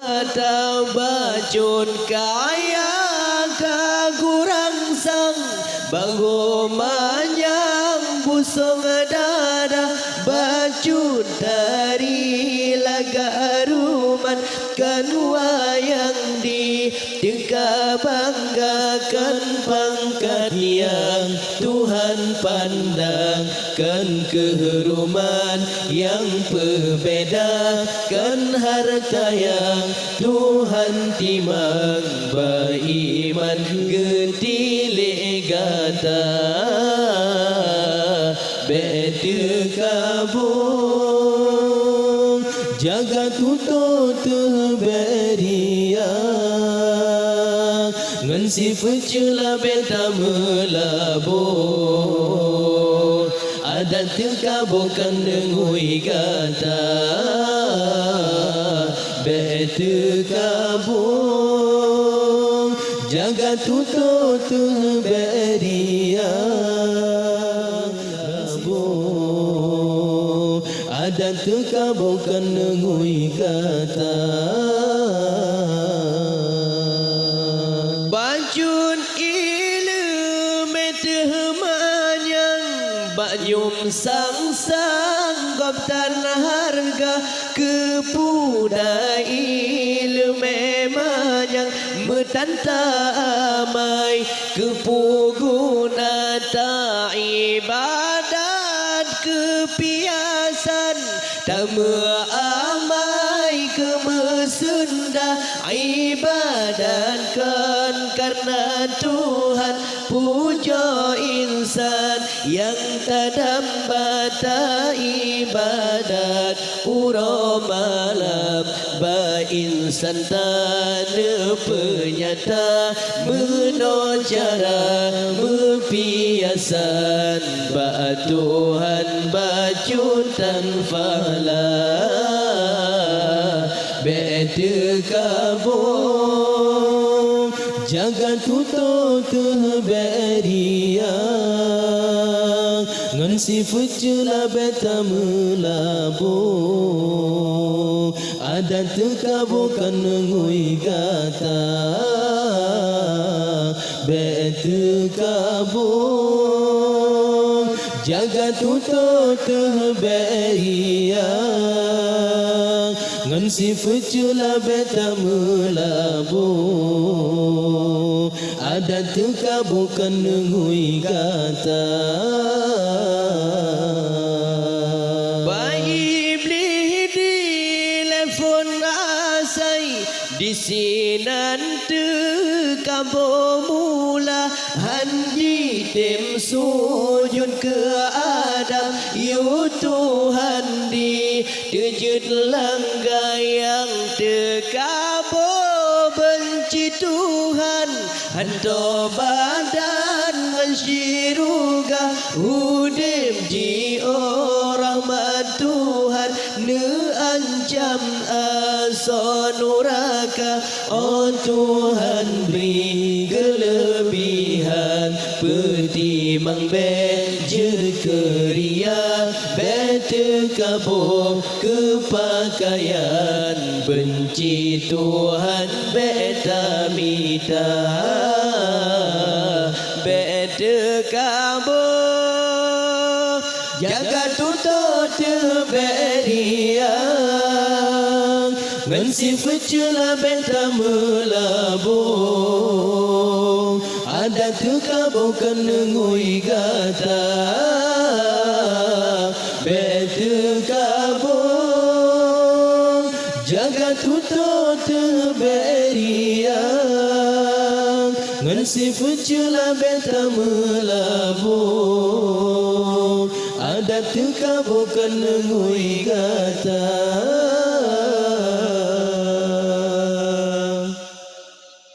Bacun kaya kurang sang bangu manyang busung dada bacun dari laga ruman kan wayang di teka banggakan pangkat yang Tuhan pandangkan kehuruman yang perbedakan harta yang Tuhan timang beriman gentile gata bete kabung jaga tuto teberia ngan si pecela beta melabur ada terkabukan dengui gata bete kabung jaga tuto teberia ada terkabukan dengui gata bacun ilmu metehmanyang banyum sang goptan harga kepuda ilmu memanyang metanta amai kepuguna ta ibadat kepiasan tamu amai kemesunda ibadatkan karena Tuhan puja insan yang tadam bata ibadat uro malam ba insan tanda penyata menocara mepiasan ba Tuhan bacun tanfala bete kabung jaga tuto teberia ngan si fucula beta melabur ada tekabukan ngui gata bete kabung jaga tuto teberia ngan si fucula beta melabur ada terkabukan ngui gata bayi beli telefon asai di sinan terkabo mula handi tem sujud ke Adam yu Tuhan di tejut langga yang terkabo benci Tuhan hanto badan mensiruga udim ji orang Tuhan ne ancam asonuraka oh Tuhan beri kelebihan pertimang bejer keria bete kabur kepakaian benci Tuhan beta mita bete kabur jaga tuto teberia ngan si fucula beta melabur ada terkabukan ngui gata bete kabur jaga tuto teberia ngan si fucula beta melabur ada terkabukan ngui gata